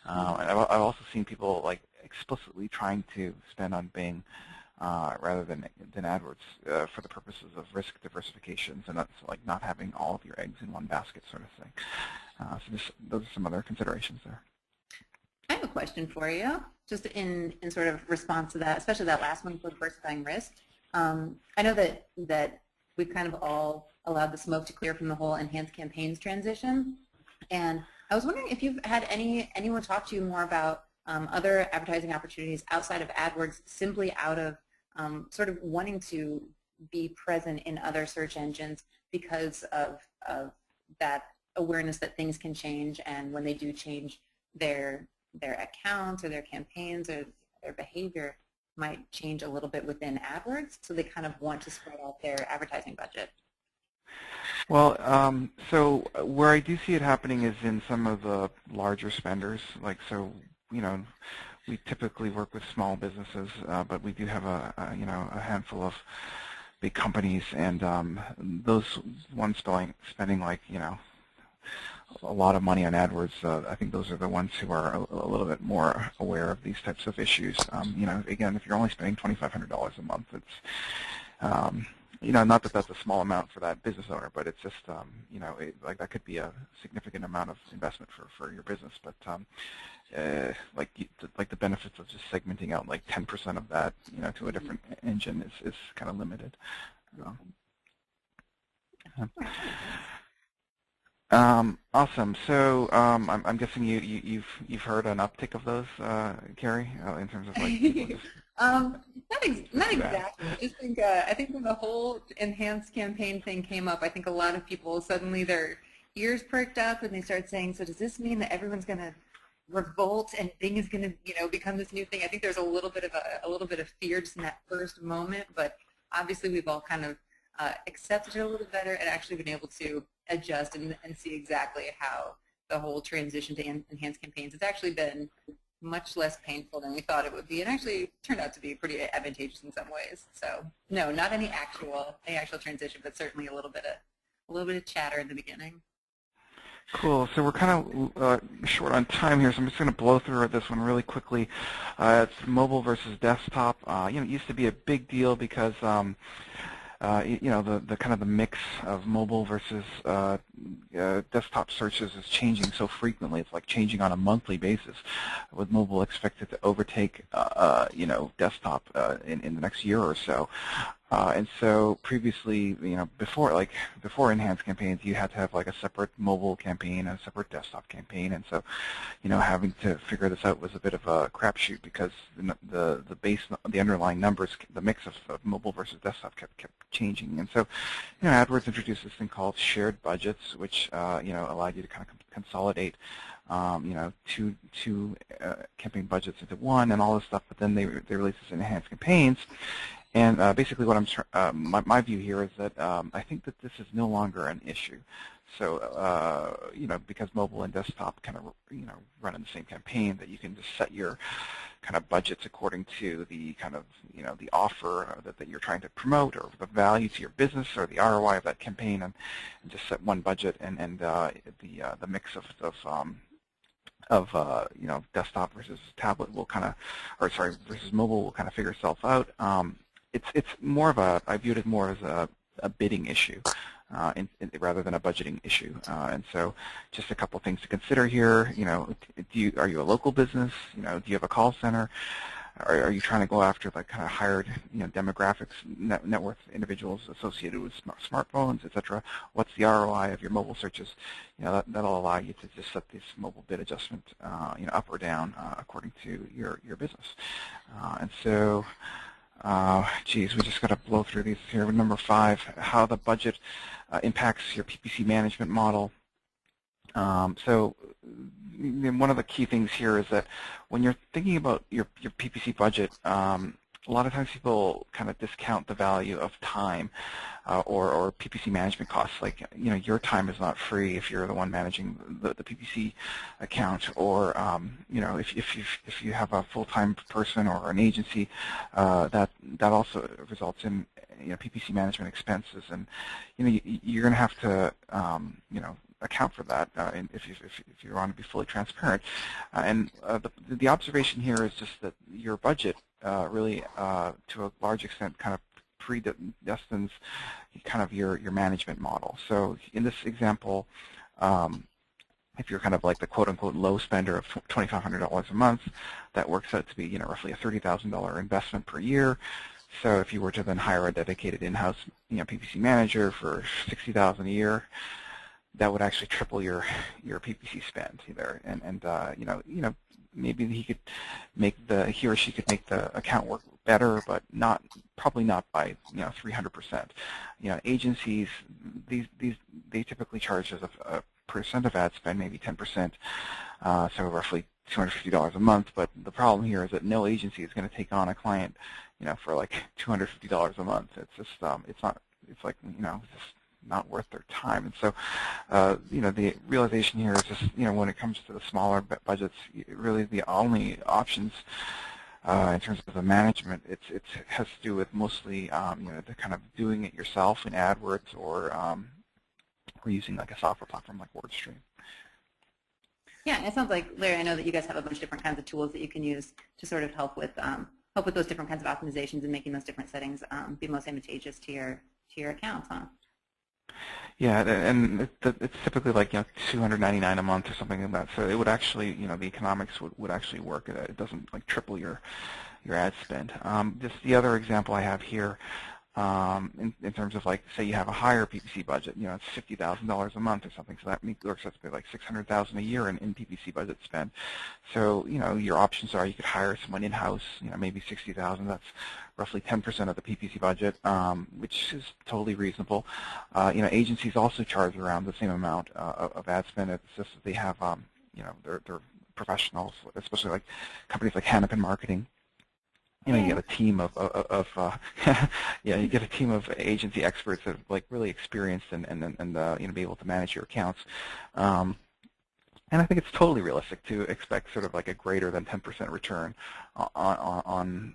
And I've also seen people explicitly trying to spend on Bing rather than AdWords for the purposes of risk diversifications, and that's not having all of your eggs in one basket sort of thing. So those are some other considerations there. I have a question for you, just in sort of response to that, especially that last one for diversifying risk. I know that we've kind of all allowed the smoke to clear from the whole enhanced campaigns transition, and I was wondering if you've had anyone talk to you more about other advertising opportunities outside of AdWords, simply out of sort of wanting to be present in other search engines because of that awareness that things can change, and when they do change, they're their accounts or their campaigns or their behavior might change a little bit within AdWords, so they kind of want to spread out their advertising budget. Well, so where I do see it happening is in some of the larger spenders. Like, so, you know, we typically work with small businesses, but we do have a handful of big companies, and those ones spending like, you know, a lot of money on AdWords. I think those are the ones who are a little bit more aware of these types of issues. You know, again, if you're only spending $2,500 a month, it's you know, not that that's a small amount for that business owner, but it's just, you know, like that could be a significant amount of investment for your business. But like the benefits of just segmenting out like 10% of that, you know, to a different engine is kind of limited. Awesome. So I'm guessing you've heard an uptick of those, Carrie, in terms of like people just not exactly. I think when the whole enhanced campaign thing came up, I think a lot of people suddenly their ears perked up and they started saying, "So does this mean that everyone's going to revolt and Bing is going to, you know, become this new thing?" I think there's a little bit of fear just in that first moment, but obviously we've all kind of accepted it a little better and actually been able to adjust and see exactly how the whole transition to enhanced campaigns has actually been much less painful than we thought it would be, and actually turned out to be pretty advantageous in some ways. So no, not any actual transition, but certainly a little bit of chatter in the beginning. Cool. So we're kind of short on time here, so I'm just going to blow through this one really quickly. It's mobile versus desktop. You know, it used to be a big deal because you know, the kind of the mix of mobile versus desktop searches is changing so frequently. It's like changing on a monthly basis, with mobile expected to overtake you know, desktop in the next year or so. And so previously, you know, before enhanced campaigns, you had to have like a separate mobile campaign and a separate desktop campaign, and so, you know, having to figure this out was a bit of a crapshoot because the underlying numbers, the mix of mobile versus desktop kept changing, and so, you know, AdWords introduced this thing called shared budgets, which you know, allowed you to kind of consolidate you know, two campaign budgets into one and all this stuff. But then they released this enhanced campaigns. And basically, what my view here is that I think that this is no longer an issue. So you know, because mobile and desktop kind of, you know, run in the same campaign, that you can just set your kind of budgets according to the kind of, you know, the offer that you're trying to promote, or the value to your business, or the ROI of that campaign, and just set one budget, and the mix of you know, desktop versus tablet will kind of, or sorry, versus mobile will kind of figure itself out. It's more of a, I viewed it more as a bidding issue rather than a budgeting issue. And so just a couple things to consider here. You know, are you a local business? You know, do you have a call center? Are you trying to go after like kind of hired, you know, demographics, net worth individuals associated with smartphones, et cetera? What's the ROI of your mobile searches? You know, that'll allow you to just set this mobile bid adjustment, you know, up or down according to your business. And so, geez, we just got to blow through these here. Number 5, how the budget impacts your PPC management model. So one of the key things here is that when you're thinking about your PPC budget, a lot of times people kind of discount the value of time or PPC management costs. Like, you know, your time is not free if you're the one managing the PPC account, or you know, if you have a full-time person or an agency, that also results in, you know, PPC management expenses, and, you know, you're going to have to you know, account for that if you want to be fully transparent. And the observation here is just that your budget really, to a large extent, kind of predestines kind of your management model. So in this example, if you're kind of like the quote-unquote low spender of $2,500 a month, that works out to be, you know, roughly a $30,000 investment per year. So if you were to then hire a dedicated in-house, you know, PPC manager for $60,000 a year, that would actually triple your PPC spend there, and you know, maybe he or she could make the account work better, but probably not by, you know, 300%. You know, agencies, they typically charge as a percent of ad spend, maybe 10%, so roughly $250 a month, but the problem here is that no agency is going to take on a client, for like $250 a month. It's just, it's like, just not worth their time. And so, the realization here is just, when it comes to the smaller budgets, really the only options in terms of the management, it has to do with mostly, the kind of doing it yourself in AdWords or using like a software platform like WordStream. Yeah, and it sounds like, Larry, I know that you guys have a bunch of different kinds of tools that you can use to sort of help with those different kinds of optimizations and making those different settings be most advantageous to your accounts, huh? Yeah, and it's typically like $299 a month or something like that. So it would actually, the economics would actually work. It doesn't like triple your ad spend. Just the other example I have here, in terms of like, say you have a higher PPC budget, it's $50,000 a month or something, so that works out to be like $600,000 a year in PPC budget spend. So your options are you could hire someone in-house, maybe $60,000. That's roughly 10% of the PPC budget, which is totally reasonable. Agencies also charge around the same amount of ad spend. It's just that they have, they're professionals, especially like companies like Hanapin Marketing. You get a team of you get a team of agency experts that are like really experienced and be able to manage your accounts. And I think it's totally realistic to expect sort of like a greater than 10% return on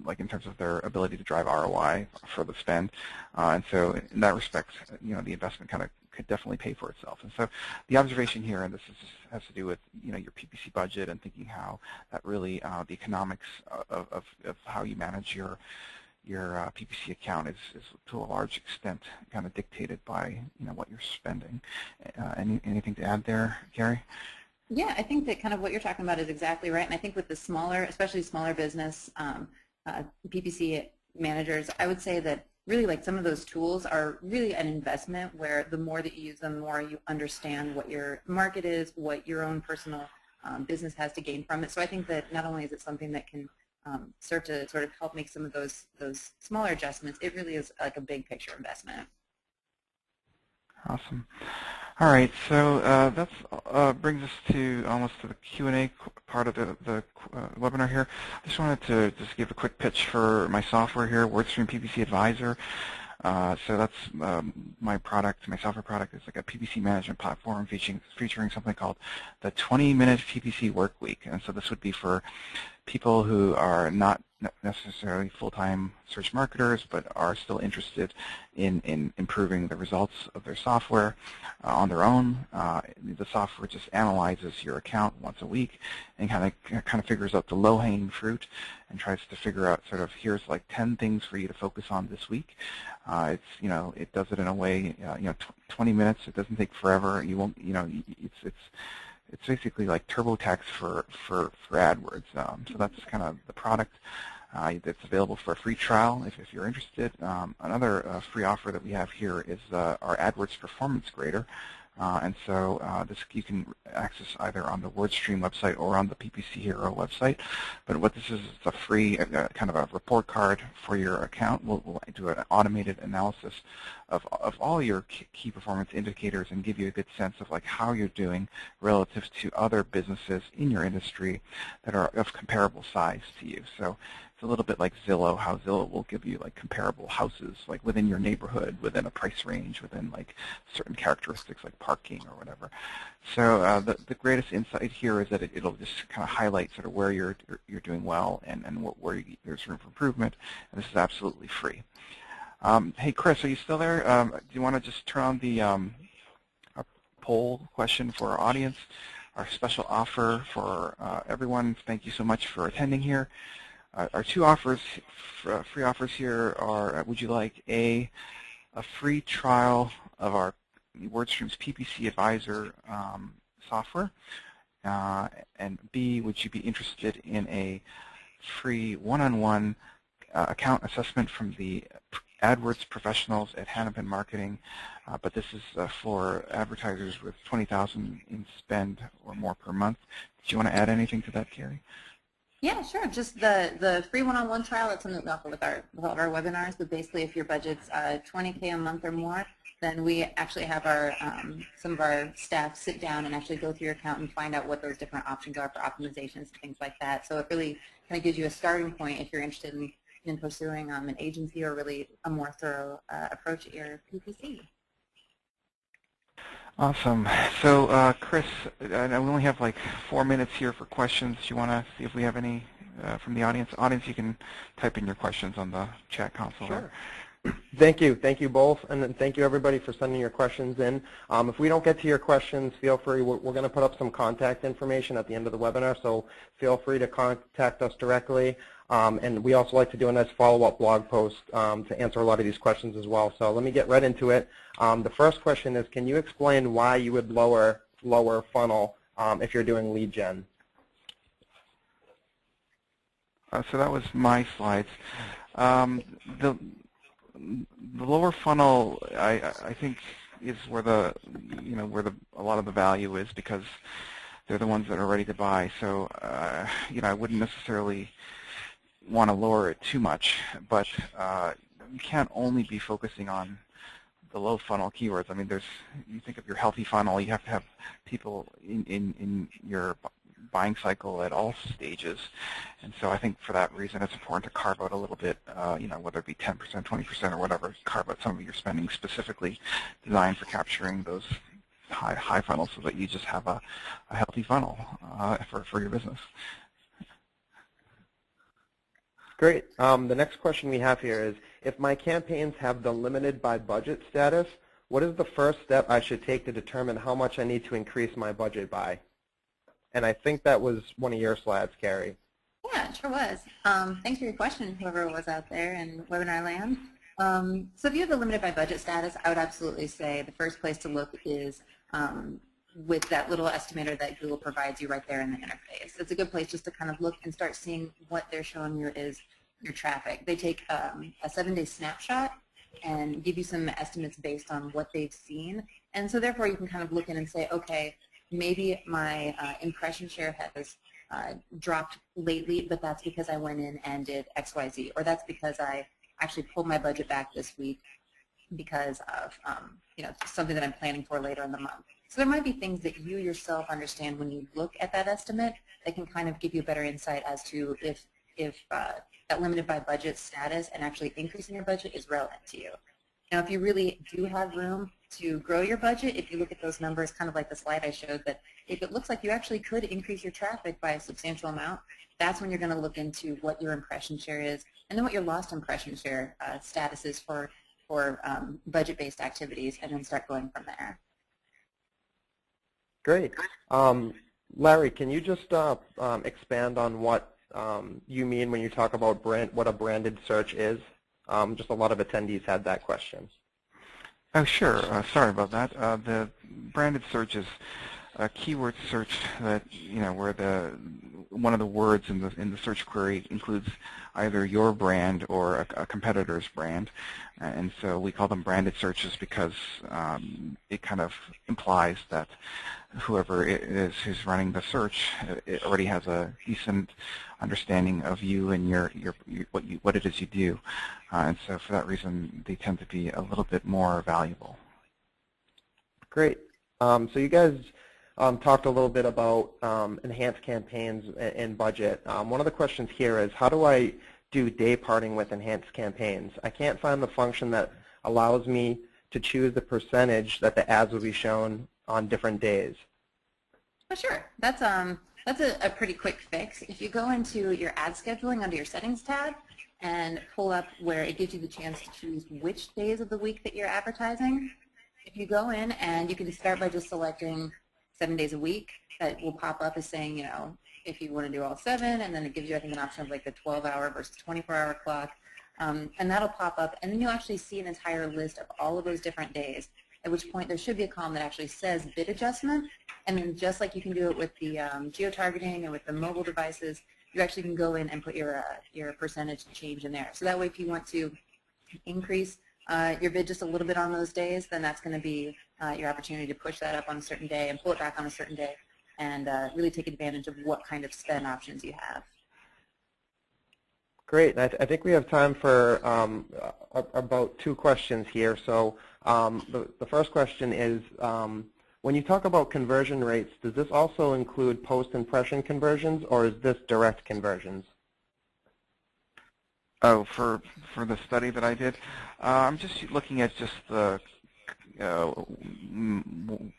like in terms of their ability to drive ROI for the spend. And so in that respect, the investment kind of could definitely pay for itself. And so the observation here, and this has to do with your PPC budget and thinking how that really the economics of how you manage your PPC account is to a large extent kind of dictated by what you're spending. Anything to add there, Carrie? Yeah, I think that kind of what you're talking about is exactly right. And I think with the smaller, especially smaller business PPC managers, I would say that really like some of those tools are really an investment where the more that you use them, the more you understand what your market is, what your own personal business has to gain from it. So I think that not only is it something that can serve to sort of help make some of those smaller adjustments, it really is like a big picture investment. Awesome. All right, so that brings us to almost to the Q&A part of the webinar here. I just wanted to just give a quick pitch for my software here, WordStream PPC Advisor. So that's my product, my software product. It's like a PPC management platform featuring something called the 20-minute PPC work week. And so this would be for people who are not necessarily full-time search marketers, but are still interested in improving the results of their software on their own. The software just analyzes your account once a week and kind of figures out the low-hanging fruit and tries to figure out sort of here's like 10 things for you to focus on this week. It does it in a way 20 minutes. It doesn't take forever. You won't it's basically like TurboTax for AdWords. So that's kind of the product. It's available for a free trial if you're interested. Another free offer that we have here is our AdWords Performance Grader. And so this you can access either on the WordStream website or on the PPC Hero website. But what this is a free kind of a report card for your account. We'll do an automated analysis of all your key performance indicators and give you a good sense of like how you're doing relative to other businesses in your industry that are of comparable size to you. So it's a little bit like Zillow, how Zillow will give you like comparable houses like within your neighborhood, within a price range, within like certain characteristics like parking or whatever. So the greatest insight here is that it'll just kind of highlight sort of where you're doing well and where there's room for improvement, and this is absolutely free. Hey Chris, are you still there? Do you want to just turn on the poll question for our audience? Our special offer for everyone. Thank you so much for attending here. Our two offers, free offers here are, would you like a free trial of our WordStream's PPC Advisor software, and B, would you be interested in a free one-on-one account assessment from the AdWords professionals at Hanapin Marketing, but this is for advertisers with $20,000 in spend or more per month. Do you want to add anything to that, Carrie? Yeah, sure. Just the free one-on-one trial, that's something that we offer with all of our webinars. But basically, if your budget's $20K a month or more, then we actually have our some of our staff sit down and actually go through your account and find out what those different options are for optimizations and things like that. So it really kind of gives you a starting point if you're interested in pursuing an agency or really a more thorough approach at your PPC. Awesome. So, Chris, I know we only have like 4 minutes here for questions. Do you want to see if we have any from the audience? Audience, you can type in your questions on the chat console. Sure. Thank you both, and then thank you everybody for sending your questions in. If we don't get to your questions, feel free. We're going to put up some contact information at the end of the webinar, so feel free to contact us directly. And we also like to do a nice follow-up blog post to answer a lot of these questions as well. So let me get right into it. The first question is, can you explain why you would lower funnel if you're doing lead gen? So that was my slides. The lower funnel, I think, is where a lot of the value is, because they're the ones that are ready to buy. So I wouldn't necessarily want to lower it too much, but you can't only be focusing on the low funnel keywords. I mean, you think of your healthy funnel, you have to have people in your buying cycle at all stages, and so I think for that reason it's important to carve out a little bit, whether it be 10%, 20% or whatever, carve out some of your spending specifically designed for capturing those high funnels so that you just have a healthy funnel for your business. Great. The next question we have here is, if my campaigns have the limited by budget status, what is the first step I should take to determine how much I need to increase my budget by? And I think that was one of your slides, Carrie. Yeah, it sure was. Thanks for your question, whoever was out there in webinar land. So if you have the limited by budget status, I would absolutely say the first place to look is with that little estimator that Google provides you right there in the interface. It's a good place just to kind of look and start seeing what they're showing you is your traffic. They take a 7-day snapshot and give you some estimates based on what they've seen. And so therefore you can kind of look in and say, okay, maybe my impression share has dropped lately, but that's because I went in and did X, Y, Z, or that's because I actually pulled my budget back this week because of something that I'm planning for later in the month. So there might be things that you yourself understand when you look at that estimate that can kind of give you a better insight as to if that limited by budget status and actually increasing your budget is relevant to you. Now, if you really do have room to grow your budget, if you look at those numbers, kind of like the slide I showed, that if it looks like you actually could increase your traffic by a substantial amount, that's when you're going to look into what your impression share is and then what your lost impression share status is for budget-based activities, and then start going from there. Great. Larry, can you just expand on what you mean when you talk about what a branded search is? Just a lot of attendees had that question. Oh, sure. Sorry about that. The branded search is a keyword search that, where one of the words in the search query includes either your brand or a competitor's brand, and so we call them branded searches because it kind of implies that whoever it is who's running the search, it already has a decent understanding of you and what it is you do, and so for that reason they tend to be a little bit more valuable. Great. So you guys talked a little bit about enhanced campaigns and budget. One of the questions here is, how do I do day parting with enhanced campaigns? I can't find the function that allows me to choose the percentage that the ads will be shown on different days. Oh, sure. That's a pretty quick fix. If you go into your ad scheduling under your settings tab and pull up where it gives you the chance to choose which days of the week that you're advertising, if you go in and you can start by just selecting 7 days a week, that will pop up as saying, if you want to do all 7, and then it gives you, I think, an option of like the 12-hour versus 24-hour clock, and that'll pop up, and then you'll actually see an entire list of all of those different days, at which point there should be a column that actually says bid adjustment, and then just like you can do it with the geo-targeting and with the mobile devices, you actually can go in and put your percentage change in there. So that way, if you want to increase your bid just a little bit on those days, then that's going to be your opportunity to push that up on a certain day and pull it back on a certain day, and really take advantage of what kind of spend options you have. Great. And I think we have time for about 2 questions here. So the first question is, when you talk about conversion rates, does this also include post-impression conversions, or is this direct conversions? Oh, for the study that I did, I'm just looking at just the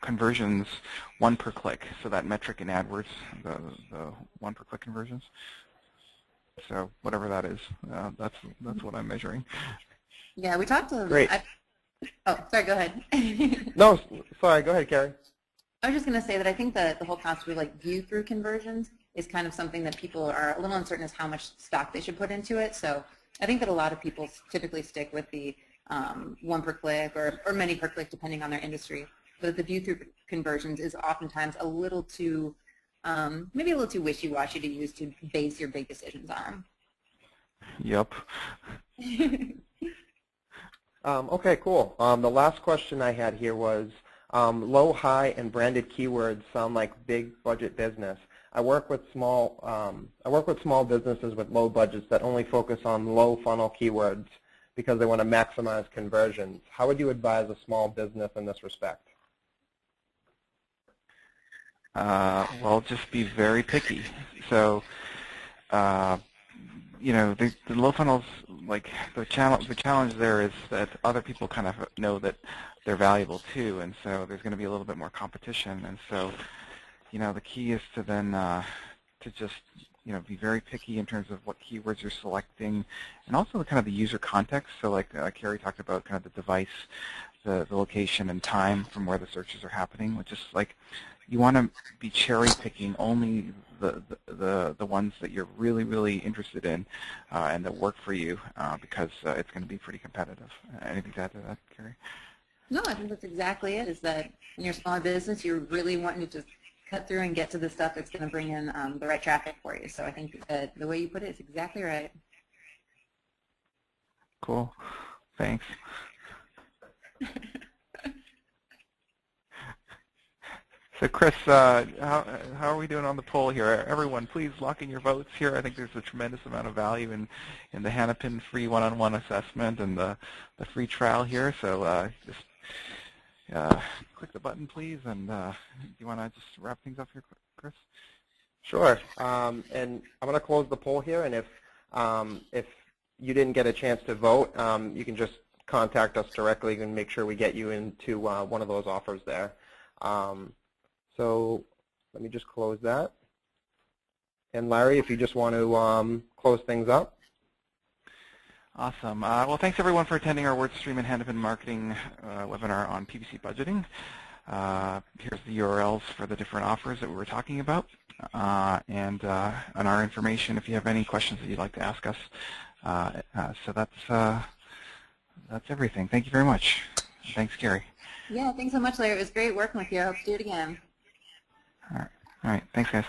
conversions 1 per click, so that metric in AdWords, the 1 per click conversions. So whatever that is, that's what I'm measuring. Yeah, we talked to. Great. Oh, sorry. Go ahead. No, sorry. Go ahead, Carrie. I was just going to say that I think that the whole concept of like view-through conversions is kind of something that people are a little uncertain as how much stock they should put into it. So I think that a lot of people typically stick with the 1 per click or many per click depending on their industry. But the view-through conversions is oftentimes a little too, maybe a little too wishy-washy to use to base your big decisions on. Yep. Okay, cool. The last question I had here was, low, high, and branded keywords sound like big budget business. I work with small businesses with low budgets that only focus on low funnel keywords because they want to maximize conversions. How would you advise a small business in this respect? Well, just be very picky. So, you know, the low funnels, like the challenge there is that other people kind of know that they're valuable too, and so there's going to be a little bit more competition. And so, you know, the key is to then to just, you know, be very picky in terms of what keywords you're selecting, and also the kind of the user context. So, like Carrie talked about, kind of the device, the location, and time from where the searches are happening, which is like you want to be cherry picking only the ones that you're really interested in and that work for you because it's going to be pretty competitive. Anything to add to that, Carrie? No, I think that's exactly it, is that when you're a small business, you're really wanting to just cut through and get to the stuff that's going to bring in the right traffic for you. So I think that the way you put it is exactly right. Cool. Thanks. So Chris, how are we doing on the poll here? Everyone, please lock in your votes here. I think there's a tremendous amount of value in the Hanapin free one-on-one assessment and the free trial here. So just click the button, please. And do you want to just wrap things up here, Chris? Sure. And I'm going to close the poll here. And if you didn't get a chance to vote, you can just contact us directly and make sure we get you into one of those offers there. So let me just close that. And Larry, if you just want to close things up. Awesome. Well, thanks everyone for attending our WordStream and Hanapin Marketing webinar on PPC budgeting. Here's the URLs for the different offers that we were talking about, and our information if you have any questions that you'd like to ask us. So that's everything. Thank you very much. Thanks, Carrie. Yeah, thanks so much, Larry. It was great working with you. I hope to do it again. All right. Thanks, guys.